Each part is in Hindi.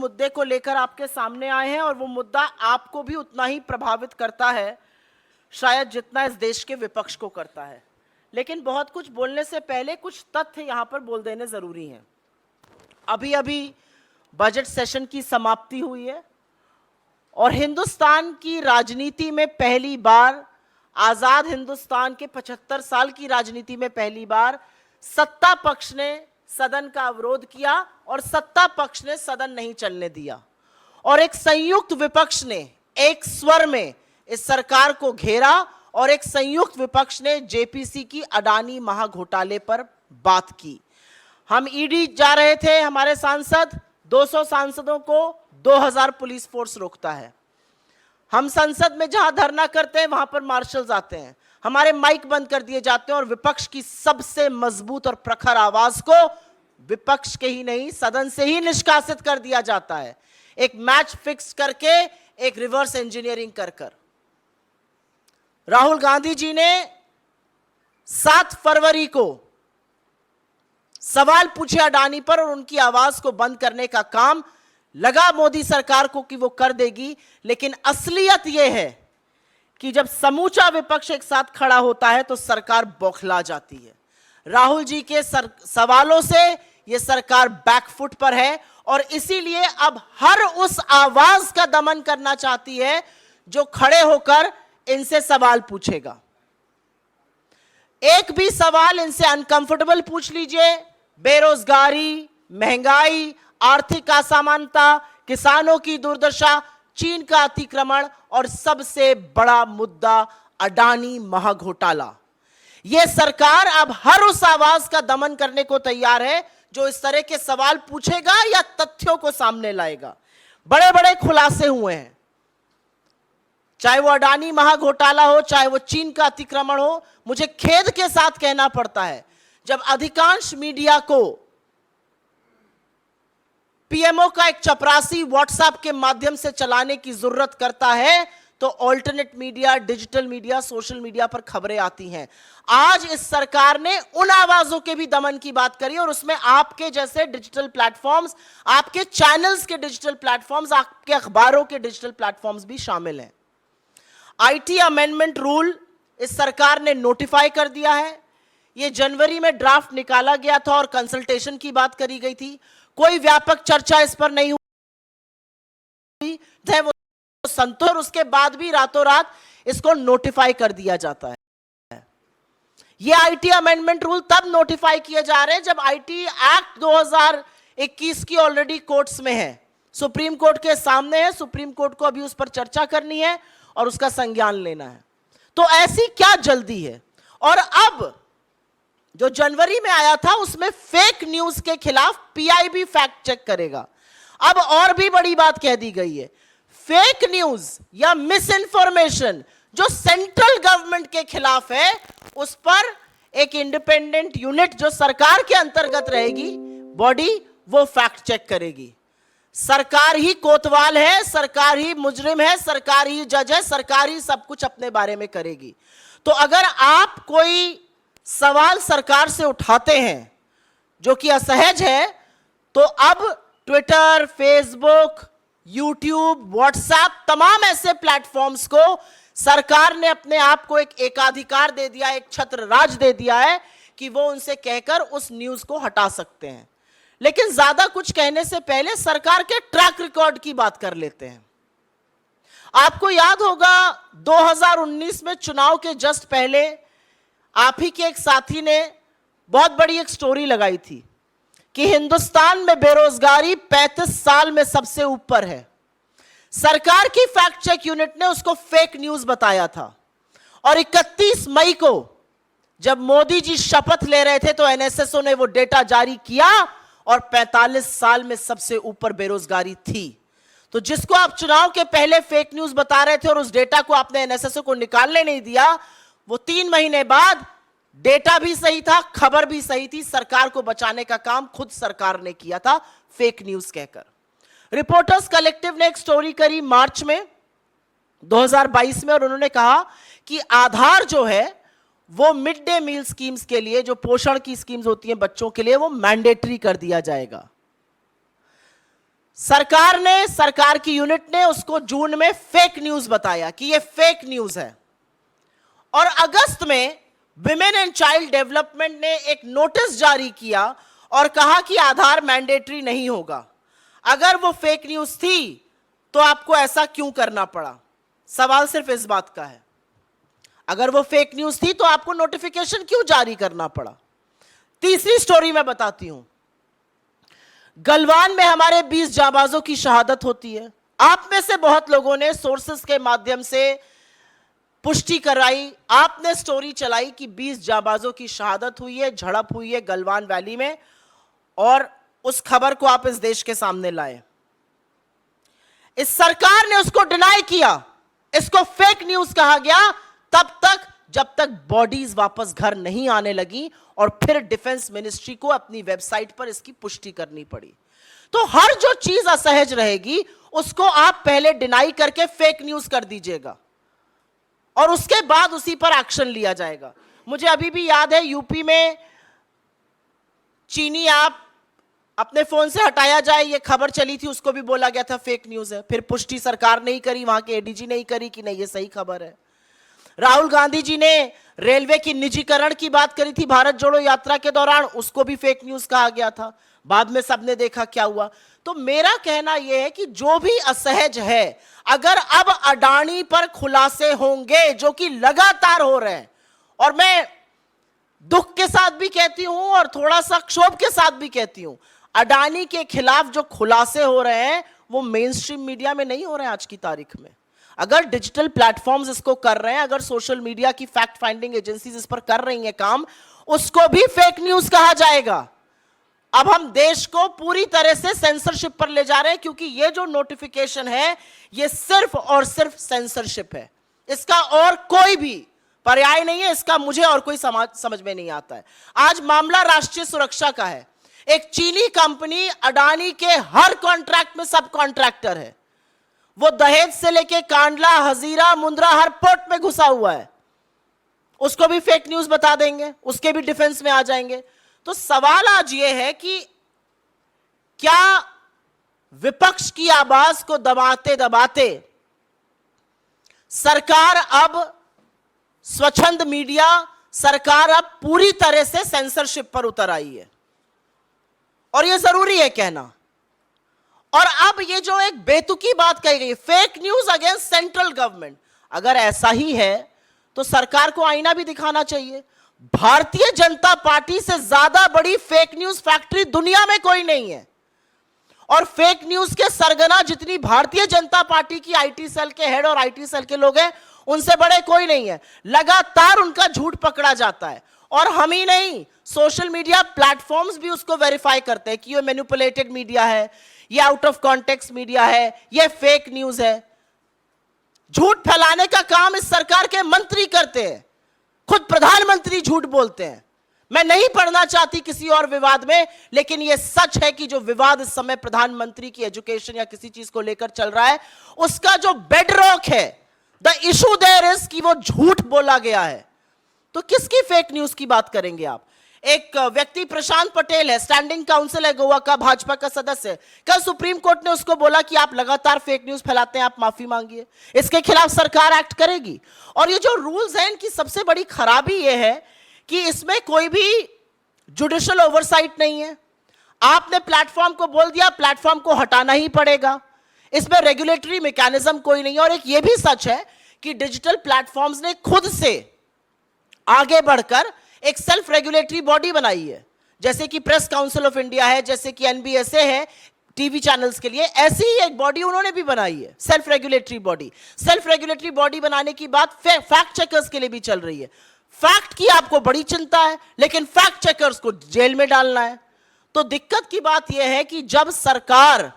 मुद्दे को लेकर आपके सामने आए हैं और वो मुद्दा आपको भी उतना ही प्रभावित करता है शायद जितना इस देश के विपक्ष को करता है। लेकिन बहुत कुछ बोलने से पहले कुछ तथ्य यहां पर बोल देने जरूरी हैं। अभी अभी बजट सेशन की समाप्ति हुई है और हिंदुस्तान की राजनीति में पहली बार, आजाद हिंदुस्तान के 75 साल की राजनीति में पहली बार सत्ता पक्ष ने सदन का अवरोध किया और सत्ता पक्ष ने सदन नहीं चलने दिया और एक संयुक्त विपक्ष ने एक स्वर में इस सरकार को घेरा और एक संयुक्त विपक्ष ने जेपीसी की अडानी महाघोटाले पर बात की। हम ईडी जा रहे थे, हमारे सांसद 200 सांसदों को 2000 पुलिस फोर्स रोकता है। हम संसद में जहां धरना करते हैं वहां पर मार्शल्स आते हैं, हमारे माइक बंद कर दिए जाते हैं और विपक्ष की सबसे मजबूत और प्रखर आवाज को विपक्ष के ही नहीं सदन से ही निष्कासित कर दिया जाता है, एक मैच फिक्स करके, एक रिवर्स इंजीनियरिंग कर। राहुल गांधी जी ने 7 फरवरी को सवाल पूछे अडानी पर और उनकी आवाज को बंद करने का काम लगा मोदी सरकार को कि वो कर देगी। लेकिन असलियत यह है कि जब समूचा विपक्ष एक साथ खड़ा होता है तो सरकार बौखला जाती है। राहुल जी के सवालों से यह सरकार बैकफुट पर है और इसीलिए अब हर उस आवाज का दमन करना चाहती है जो खड़े होकर इनसे सवाल पूछेगा। एक भी सवाल इनसे अनकंफर्टेबल पूछ लीजिए, बेरोजगारी, महंगाई, आर्थिक असमानता, किसानों की दुर्दशा, चीन का अतिक्रमण और सबसे बड़ा मुद्दा अडानी महाघोटाला। यह सरकार अब हर उस आवाज का दमन करने को तैयार है जो इस तरह के सवाल पूछेगा या तथ्यों को सामने लाएगा। बड़े बड़े खुलासे हुए हैं, चाहे वो अडानी महाघोटाला हो, चाहे वो चीन का अतिक्रमण हो। मुझे खेद के साथ कहना पड़ता है, जब अधिकांश मीडिया को पीएमओ का एक चपरासी व्हाट्सएप के माध्यम से चलाने की जरूरत करता है तो alternate media, digital media, social media पर खबरें आती हैं। आज इस सरकार ने उन आवाजों के भी दमन की बात करी और उसमें आपके जैसे डिजिटल प्लेटफॉर्म्स, आपके चैनल्स के डिजिटल प्लेटफॉर्म्स, आपके अखबारों के डिजिटल प्लेटफॉर्म्स भी शामिल हैं। आईटी अमेंडमेंट रूल इस सरकार ने नोटिफाई कर दिया है। यह जनवरी में ड्राफ्ट निकाला गया था और कंसल्टेशन की बात करी गई थी, कोई व्यापक चर्चा इस पर नहीं हुई, वो संतोष, उसके बाद भी रातों रात इसको नोटिफाई कर दिया जाता है। ये आईटी अमेंडमेंट रूल तब नोटिफाई किए जा रहे हैं जब आईटी एक्ट 2021 की ऑलरेडी कोर्ट्स में है, सुप्रीम कोर्ट के सामने है। सुप्रीम कोर्ट को अभी उस पर चर्चा करनी है और उसका संज्ञान लेना है। तो ऐसी क्या जल्दी है? और अब जो जनवरी में आया था उसमें फेक न्यूज के खिलाफ पीआईबी फैक्ट चेक करेगा। अब और भी बड़ी बात कह दी गई है, फेक न्यूज या मिस इंफॉर्मेशन जो सेंट्रल गवर्नमेंट के खिलाफ है उस पर एक इंडिपेंडेंट यूनिट जो सरकार के अंतर्गत रहेगी, बॉडी, वो फैक्ट चेक करेगी। सरकार ही कोतवाल है, सरकार ही मुजरिम है, सरकार ही जज है, सरकार ही सब कुछ अपने बारे में करेगी। तो अगर आप कोई सवाल सरकार से उठाते हैं जो कि असहज है तो अब ट्विटर, फेसबुक, यूट्यूब, व्हाट्सएप, तमाम ऐसे प्लेटफॉर्म्स को सरकार ने अपने आप को एक एकाधिकार दे दिया, एक छत्र राज दे दिया है कि वो उनसे कहकर उस न्यूज को हटा सकते हैं। लेकिन ज्यादा कुछ कहने से पहले सरकार के ट्रैक रिकॉर्ड की बात कर लेते हैं। आपको याद होगा 2019 में चुनाव के जस्ट पहले आप ही के एक साथी ने बहुत बड़ी एक स्टोरी लगाई थी कि हिंदुस्तान में बेरोजगारी 35 साल में सबसे ऊपर है। सरकार की फैक्ट चेक यूनिट ने उसको फेक न्यूज बताया था और 31 मई को जब मोदी जी शपथ ले रहे थे तो एनएसएसओ ने वो डेटा जारी किया और 45 साल में सबसे ऊपर बेरोजगारी थी। तो जिसको आप चुनाव के पहले फेक न्यूज बता रहे थे और उस डेटा को आपने एनएसएसओ को निकालने नहीं दिया, वो 3 महीने बाद डेटा भी सही था, खबर भी सही थी, सरकार को बचाने का काम खुद सरकार ने किया था फेक न्यूज कहकर। रिपोर्टर्स कलेक्टिव ने एक स्टोरी करी मार्च में 2022 में और उन्होंने कहा कि आधार जो है वो मिड डे मील स्कीम्स के लिए, जो पोषण की स्कीम्स होती हैं बच्चों के लिए, वो मैंडेटरी कर दिया जाएगा। सरकार की यूनिट ने उसको जून में फेक न्यूज बताया कि ये फेक न्यूज है, और अगस्त में विमेन एंड चाइल्ड डेवलपमेंट ने एक नोटिस जारी किया और कहा कि आधार मैंडेटरी नहीं होगा। अगर वो फेक न्यूज थी तो आपको ऐसा क्यों करना पड़ा? सवाल सिर्फ इस बात का है। अगर वो फेक न्यूज थी तो आपको नोटिफिकेशन क्यों जारी करना पड़ा? तीसरी स्टोरी मैं बताती हूं। गलवान में हमारे 20 जाबाजों की शहादत होती है। आप में से बहुत लोगों ने सोर्सेस के माध्यम से पुष्टि कराई, आपने स्टोरी चलाई कि 20 जाबाजों की शहादत हुई है, झड़प हुई है गलवान वैली में, और उस खबर को आप इस देश के सामने लाए। इस सरकार ने उसको डिनाई किया, इसको फेक न्यूज कहा गया तब तक जब तक बॉडीज वापस घर नहीं आने लगी, और फिर डिफेंस मिनिस्ट्री को अपनी वेबसाइट पर इसकी पुष्टि करनी पड़ी। तो हर जो चीज असहज रहेगी उसको आप पहले डिनाई करके फेक न्यूज कर दीजिएगा और उसके बाद उसी पर एक्शन लिया जाएगा। मुझे अभी भी याद है यूपी में चीनी ऐप अपने फोन से हटाया जाए, ये खबर चली थी, उसको भी बोला गया था फेक न्यूज है। फिर पुष्टि सरकार नहीं करी, वहां के एडीजी नहीं करी कि नहीं ये सही खबर है। राहुल गांधी जी ने रेलवे की निजीकरण की बात करी थी भारत जोड़ो यात्रा के दौरान, उसको भी फेक न्यूज कहा गया था। बाद में सबने देखा क्या हुआ। तो मेरा कहना यह है कि जो भी असहज है, अगर अब अडानी पर खुलासे होंगे जो कि लगातार हो रहे हैं, और मैं दुख के साथ भी कहती हूं और थोड़ा सा क्षोभ के साथ भी कहती हूं, अडानी के खिलाफ जो खुलासे हो रहे हैं वो मेन स्ट्रीम मीडिया में नहीं हो रहे हैं आज की तारीख में। अगर डिजिटल प्लेटफॉर्म्स इसको कर रहे हैं, अगर सोशल मीडिया की फैक्ट फाइंडिंग एजेंसीज इस पर कर रही हैं काम, उसको भी फेक न्यूज कहा जाएगा। अब हम देश को पूरी तरह से सेंसरशिप पर ले जा रहे हैं, क्योंकि ये जो नोटिफिकेशन है ये सिर्फ और सिर्फ सेंसरशिप है, इसका और कोई भी पर्याय नहीं है, इसका मुझे और कोई समझ में नहीं आता है। आज मामला राष्ट्रीय सुरक्षा का है। एक चीनी कंपनी अडानी के हर कॉन्ट्रैक्ट में सब कॉन्ट्रैक्टर है, वो दहेज से लेके कांडला, हजीरा, मुंद्रा हर पोर्ट में घुसा हुआ है, उसको भी फेक न्यूज बता देंगे, उसके भी डिफेंस में आ जाएंगे। तो सवाल आज ये है कि क्या विपक्ष की आवाज को दबाते दबाते सरकार अब स्वच्छंद मीडिया, सरकार अब पूरी तरह से सेंसरशिप पर उतर आई है, और यह जरूरी है कहना। और अब ये जो एक बेतुकी बात कही गई, fake news against central government, अगर ऐसा ही है तो सरकार को आईना भी दिखाना चाहिए। भारतीय जनता पार्टी से ज्यादा बड़ी फेक न्यूज फैक्ट्री दुनिया में कोई नहीं है, और फेक न्यूज के सरगना जितनी भारतीय जनता पार्टी की आईटी सेल के हेड और आईटी सेल के लोग हैं, उनसे बड़े कोई नहीं है। लगातार उनका झूठ पकड़ा जाता है, और हम ही नहीं, सोशल मीडिया प्लेटफॉर्म्स भी उसको वेरीफाई करते हैं कि ये मैनिपुलेटेड मीडिया है, ये आउट ऑफ कॉन्टेक्स्ट मीडिया है, ये फेक न्यूज है। झूठ फैलाने का काम इस सरकार के मंत्री करते हैं, खुद प्रधानमंत्री झूठ बोलते हैं। मैं नहीं पढ़ना चाहती किसी और विवाद में, लेकिन यह सच है कि जो विवाद इस समय प्रधानमंत्री की एजुकेशन या किसी चीज को लेकर चल रहा है, उसका जो बेडरॉक है, द इशू देयर इज कि वो झूठ बोला गया है। तो किसकी फेक न्यूज की बात करेंगे आप? एक व्यक्ति प्रशांत पटेल है, स्टैंडिंग काउंसिल है गोवा का, भाजपा का सदस्य। कल सुप्रीम कोर्ट ने उसको बोला कि आप लगातार फेक न्यूज फैलाते हैं, आप माफी मांगिए। इसके खिलाफ सरकार एक्ट करेगी। और ये जो रूल्स हैं, इनकी सबसे बड़ी खराबी ये है कि इसमें कोई भी जुडिशियल ओवरसाइट नहीं है। आपने प्लेटफॉर्म को बोल दिया, प्लेटफॉर्म को हटाना ही पड़ेगा। इसमें रेगुलेटरी मैकेनिज्म कोई नहीं है। और एक ये भी सच है कि डिजिटल प्लेटफॉर्म्स ने खुद से आगे बढ़कर एक सेल्फ रेगुलेटरी बॉडी बनाई है, जैसे कि प्रेस काउंसिल ऑफ इंडिया है, जैसे कि एनबीएसए है टीवी चैनल्स के लिए, ऐसी ही एक बॉडी उन्होंने भी बनाई है, self regulatory body. Self regulatory body बनाने की बात फैक्ट चेकर्स के लिए भी चल रही है। फैक्ट की आपको बड़ी चिंता है, लेकिन फैक्ट चेकर्स को जेल में डालना है। तो दिक्कत की बात यह है कि जब सरकार,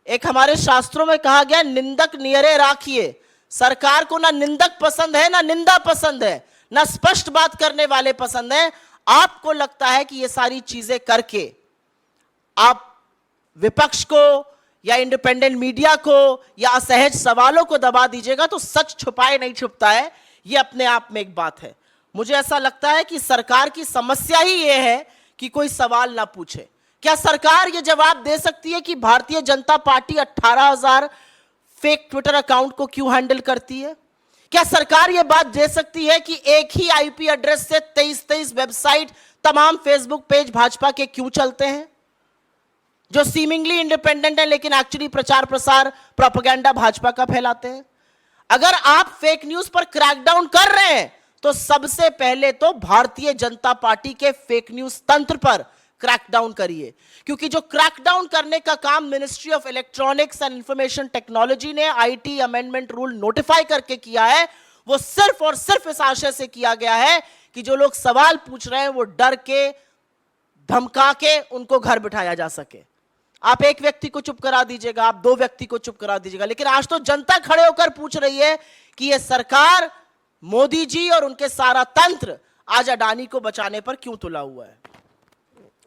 एक हमारे शास्त्रों में कहा गया, निंदक नियरे राखिए। सरकार को ना निंदक पसंद है, ना निंदा पसंद है, ना स्पष्ट बात करने वाले पसंद है। आपको लगता है कि ये सारी चीजें करके आप विपक्ष को या इंडिपेंडेंट मीडिया को या असहज सवालों को दबा दीजिएगा, तो सच छुपाए नहीं छुपता है। ये अपने आप में एक बात है। मुझे ऐसा लगता है कि सरकार की समस्या ही यह है कि कोई सवाल ना पूछे, क्या सरकार यह जवाब दे सकती है कि Bharatiya Janata party 18,000 fake Twitter account को क्यों हैंडल करती है? क्या सरकार यह बात दे सकती है कि एक ही आईपी एड्रेस से 23 वेबसाइट, तमाम फेसबुक पेज भाजपा के क्यों चलते हैं, जो सीमिंगली इंडिपेंडेंट है लेकिन एक्चुअली प्रचार प्रसार प्रोपेगेंडा भाजपा का फैलाते हैं? अगर आप फेक न्यूज पर क्रैकडाउन कर रहे हैं तो सबसे पहले तो भारतीय जनता पार्टी के फेक न्यूज तंत्र पर क्रैकडाउन करिए, क्योंकि जो क्रैकडाउन करने का काम ministry of electronics and information technology ने आईटी अमेंडमेंट रूल नोटिफाई करके किया है, वो सिर्फ और सिर्फ इस आशय से किया गया है कि जो लोग सवाल पूछ रहे हैं वो डर के, धमका के उनको घर बिठाया जा सके। आप एक व्यक्ति को चुप करा दीजिएगा, आप दो व्यक्ति को चुप करा दीजिएगा, लेकिन आज तो जनता खड़े होकर पूछ रही है कि यह सरकार, मोदी जी और उनके सारा तंत्र आज अडानी को बचाने पर क्यों तुला हुआ है।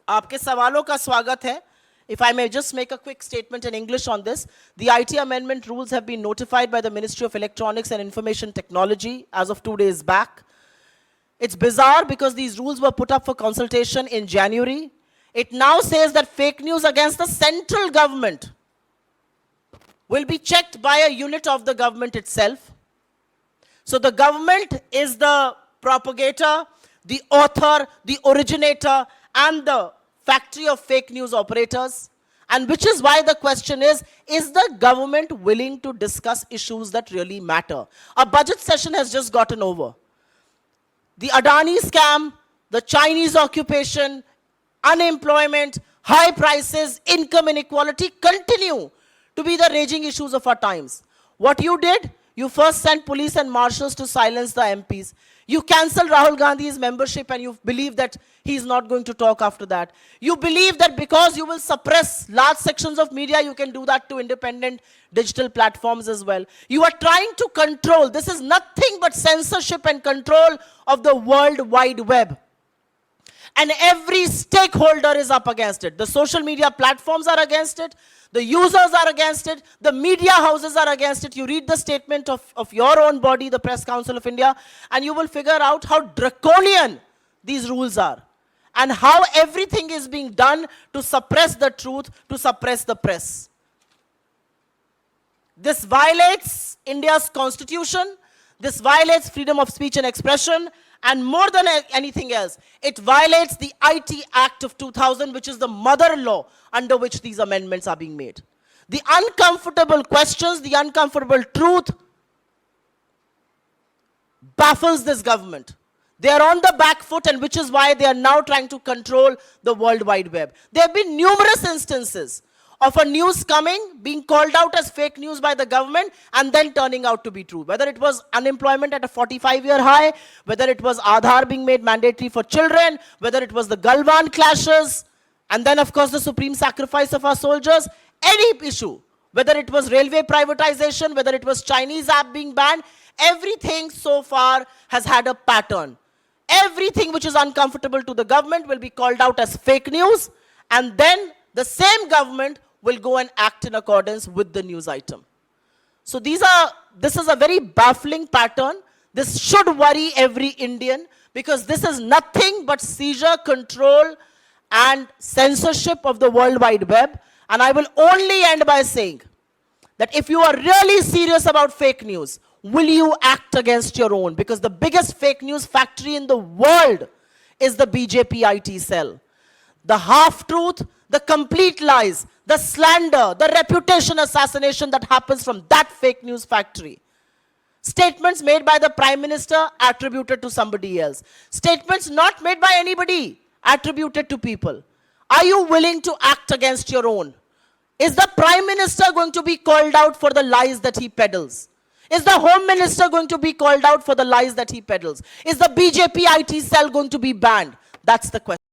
आपके सवालों का स्वागत है। If I may just make a quick statement in English on this, the IT amendment rules have been notified by the Ministry of Electronics and Information Technology as of 2 days back. It's bizarre because these rules were put up for consultation in January. It now says that fake news against the central government will be checked by a unit of the government itself. So the government is the propagator, the author, the originator, and the factory of fake news operators. And which is why the question is the government willing to discuss issues that really matter? A budget session has just gotten over. The Adani scam, the Chinese occupation, unemployment, high prices, income inequality continue to be the raging issues of our times. What you did? You first sent police and marshals to silence the MPs. You cancelled Rahul Gandhi's membership and you believe that he's not going to talk after that. You believe that because you will suppress large sections of media, you can do that to independent digital platforms as well. You are trying to control. This is nothing but censorship and control of the World Wide Web. And every stakeholder is up against it. The social media platforms are against it. The users are against it. The media houses are against it. You read the statement of your own body, the Press Council of India, and you will figure out how draconian these rules are and how everything is being done to suppress the truth, to suppress the press. This violates India's constitution. This violates freedom of speech and expression. And more than anything else, it violates the IT Act of 2000, which is the mother law under which these amendments are being made. The uncomfortable questions, the uncomfortable truth baffles this government. They are on the back foot, and which is why they are now trying to control the World Wide Web. There have been numerous instances of a news coming, being called out as fake news by the government, and then turning out to be true. Whether it was unemployment at a 45-year high, whether it was Aadhaar being made mandatory for children, whether it was the Galwan clashes, and then of course the supreme sacrifice of our soldiers, any issue, whether it was railway privatization, whether it was Chinese app being banned, everything so far has had a pattern. Everything which is uncomfortable to the government will be called out as fake news, and then the same government will go and act in accordance with the news item. So this is a very baffling pattern. This should worry every Indian, because this is nothing but seizure, control, and censorship of the World Wide Web. And I will only end by saying that if you are really serious about fake news, will you act against your own? Because the biggest fake news factory in the world is the BJP IT cell. The half-truth, the complete lies, the slander, the reputation assassination that happens from that fake news factory. Statements made by the Prime Minister attributed to somebody else. Statements not made by anybody attributed to people. Are you willing to act against your own? Is the Prime Minister going to be called out for the lies that he peddles? Is the Home Minister going to be called out for the lies that he peddles? Is the BJP IT cell going to be banned? That's the question.